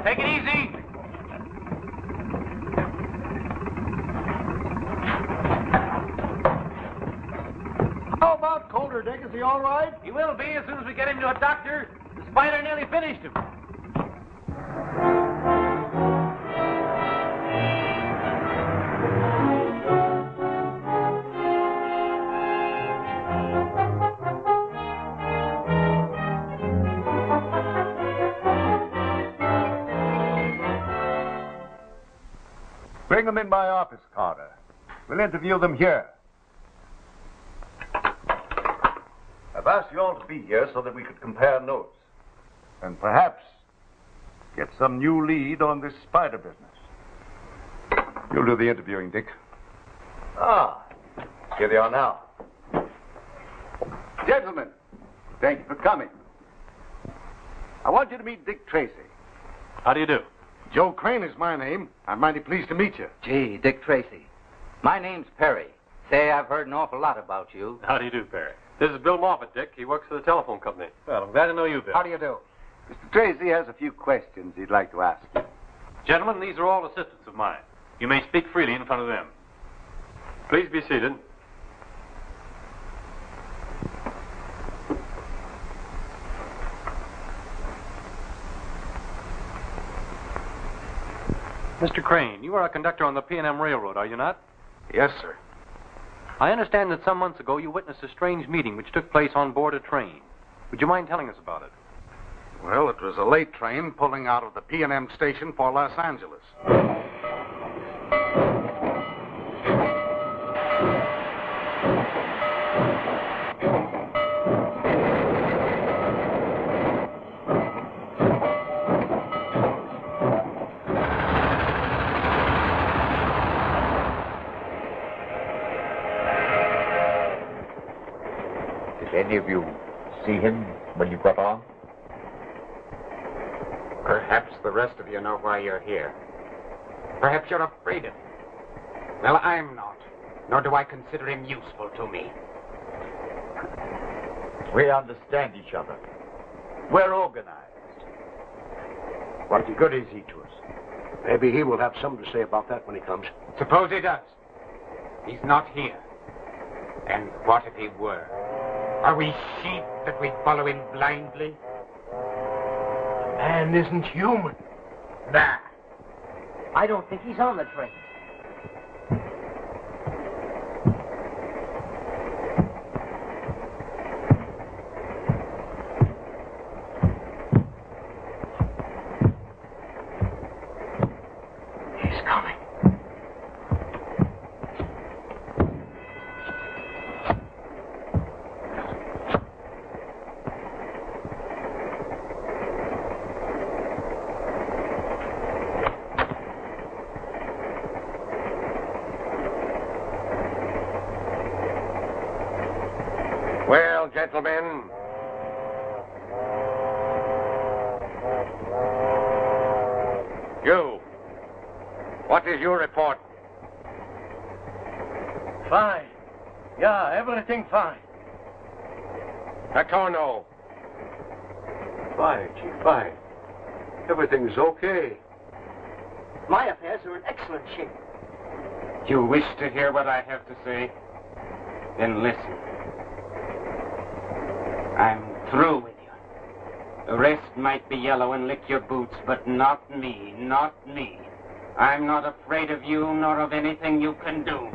Take it easy. shoulder, Dick. Is he all right? He will be as soon as we get him to a doctor. The spider nearly finished him. Bring them in my office, Carter. We'll interview them here. I've asked you all to be here so that we could compare notes. And perhaps get some new lead on this spider business. You'll do the interviewing, Dick. Ah, here they are now. Gentlemen, thank you for coming. I want you to meet Dick Tracy. How do you do? Joe Crane is my name. I'm mighty pleased to meet you. Gee, Dick Tracy. My name's Perry. Say, I've heard an awful lot about you. How do you do, Perry? This is Bill Moffat, Dick. He works for the telephone company. Well, I'm glad to know you, Bill. How do you do? Mr. Tracy has a few questions he'd like to ask you. Gentlemen, these are all assistants of mine. You may speak freely in front of them. Please be seated. Mr. Crane, you are a conductor on the P&M Railroad, are you not? Yes, sir. I understand that some months ago you witnessed a strange meeting which took place on board a train. Would you mind telling us about it? Well, it was a late train pulling out of the P&M station for Los Angeles. Did any of you see him when you got on? Perhaps the rest of you know why you're here. Perhaps you're afraid of him. Well, I'm not. Nor do I consider him useful to me. We understand each other. We're organized. What good is he to us? Maybe he will have something to say about that when he comes. Suppose he does. He's not here. And what if he were? Are we sheep that we follow him blindly? The man isn't human. Nah. I don't think he's on the train. He's coming. Well, gentlemen. You. What is your report? Fine. Yeah, everything fine. Paterno. Fine, Chief, fine. Everything's okay. My affairs are in excellent shape. You wish to hear what I have to say? Then listen. I'm through with you. The rest might be yellow and lick your boots, but not me, not me. I'm not afraid of you nor of anything you can do.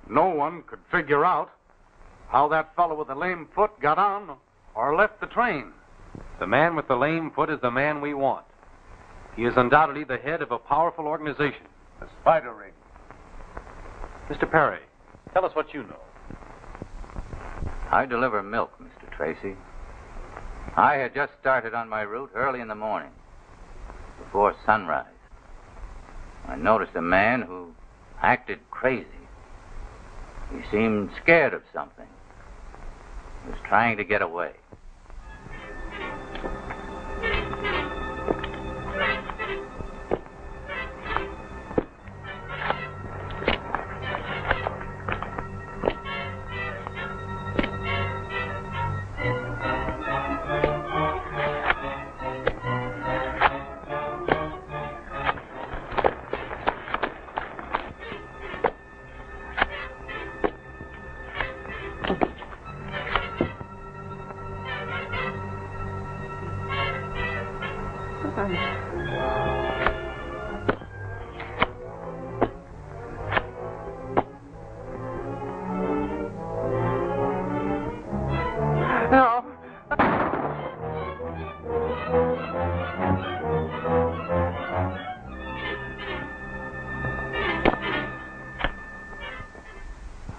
No one could figure out how that fellow with the lame foot got on or left the train. The man with the lame foot is the man we want. He is undoubtedly the head of a powerful organization. The spider ring. Mr. Perry, tell us what you know. I deliver milk, Mr. Tracy. I had just started on my route early in the morning, before sunrise. I noticed a man who acted crazy. He seemed scared of something. He was trying to get away. No.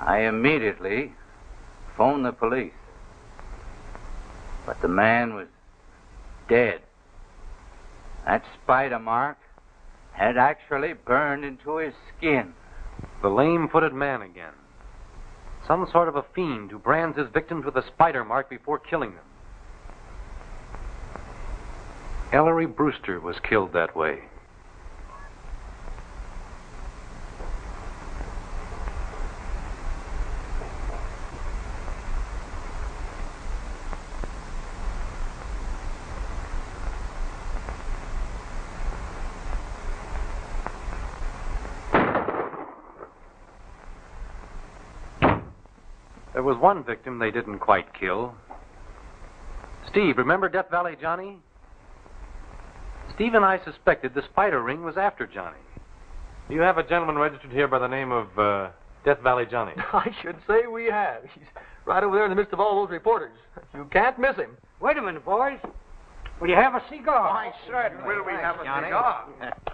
I immediately phoned the police. But the man was dead. That spider mark had actually burned into his skin. The lame-footed man again. Some sort of a fiend who brands his victims with a spider mark before killing them. Ellery Brewster was killed that way. There was one victim they didn't quite kill. Steve, remember Death Valley Johnny? Steve and I suspected the spider ring was after Johnny. Do you have a gentleman registered here by the name of Death Valley Johnny? I should say we have. He's right over there in the midst of all those reporters. You can't miss him. Wait a minute, boys. Will you have a cigar? Why, certainly. Will we have a Johnny. cigar?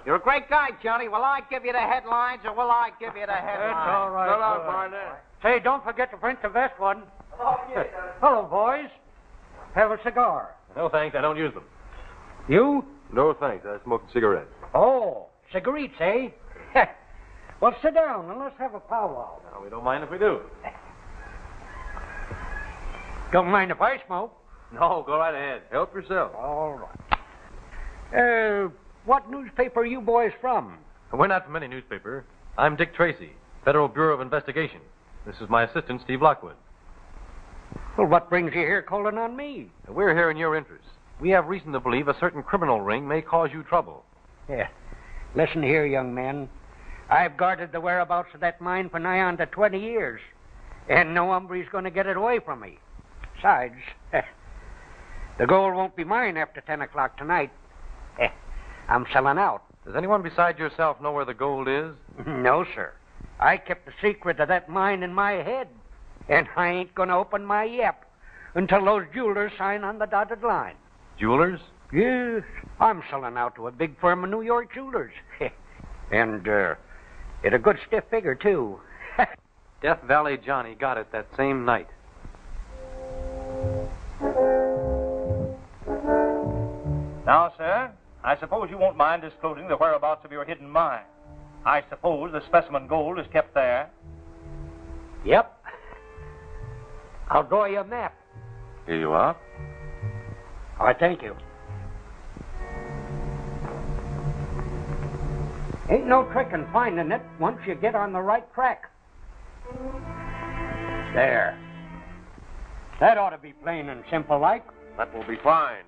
You're a great guy, Johnny. Will I give you the headlines or will I give you the headlines? That's all right. No, Barnett. Say, don't forget to print the best one. Hello, boys. Have a cigar. No, thanks. I don't use them. You? No, thanks. I smoke cigarettes. Oh, cigarettes, eh? Well, sit down and let's have a powwow. No, we don't mind if we do. Don't mind if I smoke. No, go right ahead. Help yourself. All right. What newspaper are you boys from? We're not from any newspaper. I'm Dick Tracy, Federal Bureau of Investigation. This is my assistant, Steve Lockwood. Well, what brings you here calling on me? We're here in your interest. We have reason to believe a certain criminal ring may cause you trouble. Yeah. Listen here, young man. I've guarded the whereabouts of that mine for nigh on to 20 years. And no hombre's going to get it away from me. Besides, the gold won't be mine after 10 o'clock tonight. I'm selling out. Does anyone beside yourself know where the gold is? No, sir. I kept the secret of that mine in my head. And I ain't going to open my yap until those jewelers sign on the dotted line. Jewelers? Yes. I'm selling out to a big firm of New York jewelers. And, at a good stiff figure, too. Death Valley Johnny got it that same night. Now, sir, I suppose you won't mind disclosing the whereabouts of your hidden mine. I suppose the specimen gold is kept there. Yep. I'll draw you a map. Here you are. All right, thank you. Ain't no trick in finding it once you get on the right track. There. That ought to be plain and simple like. That will be fine.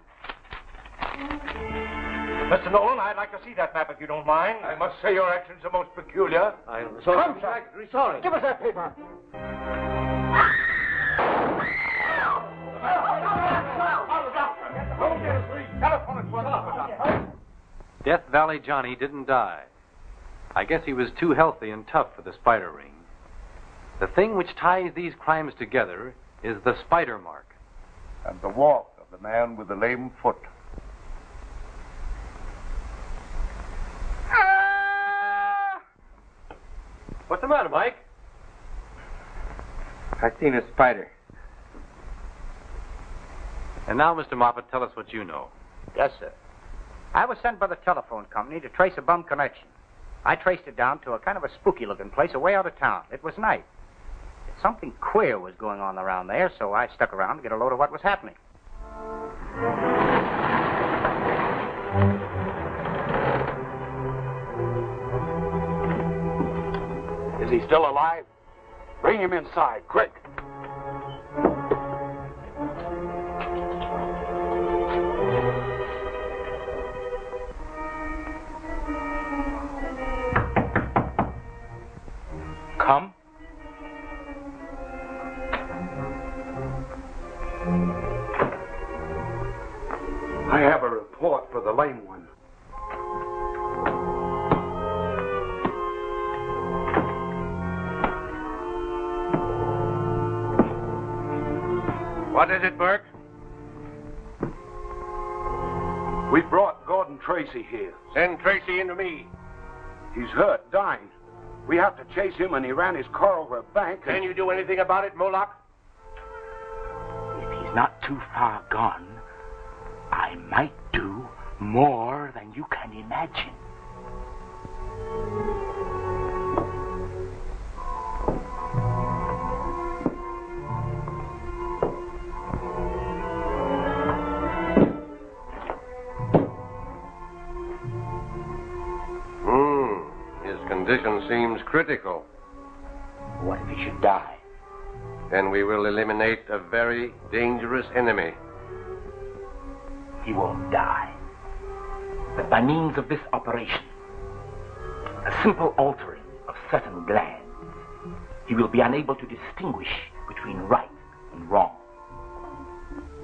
Mr. Nolan, I'd like to see that map if you don't mind. I must say your actions are most peculiar. Come, sir. Sorry. Give us that paper. Death Valley Johnny didn't die. I guess he was too healthy and tough for the spider ring. The thing which ties these crimes together is the spider mark. And the walk of the man with the lame foot. What's the matter, Mike? I seen a spider. And now, Mr. Moffat, tell us what you know. Yes, sir. I was sent by the telephone company to trace a bum connection. I traced it down to a kind of a spooky-looking place away out of town. It was night. Something queer was going on around there, so I stuck around to get a load of what was happening. Is he still alive? Bring him inside, quick. Come. I have a report for the lame one. What is it, Burke? We brought Gordon Tracy here. Send Tracy into me. He's hurt, dying. We have to chase him, and he ran his car over a bank. Can you do anything about it, Moloch? If he's not too far gone, I might do more than you can imagine. His condition seems critical. What if he should die? Then we will eliminate a very dangerous enemy. He won't die. But by means of this operation, a simple altering of certain glands, he will be unable to distinguish between right and wrong.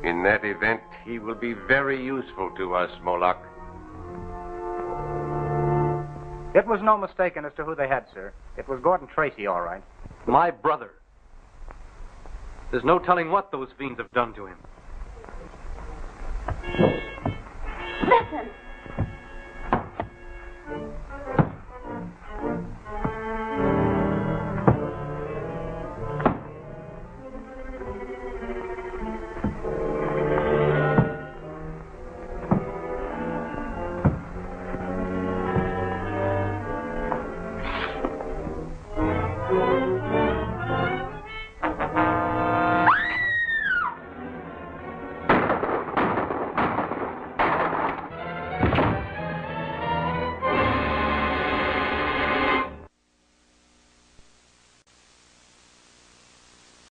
In that event, he will be very useful to us, Moloch. It was no mistaking as to who they had, sir. It was Gordon Tracy, all right. My brother. There's no telling what those fiends have done to him. Listen.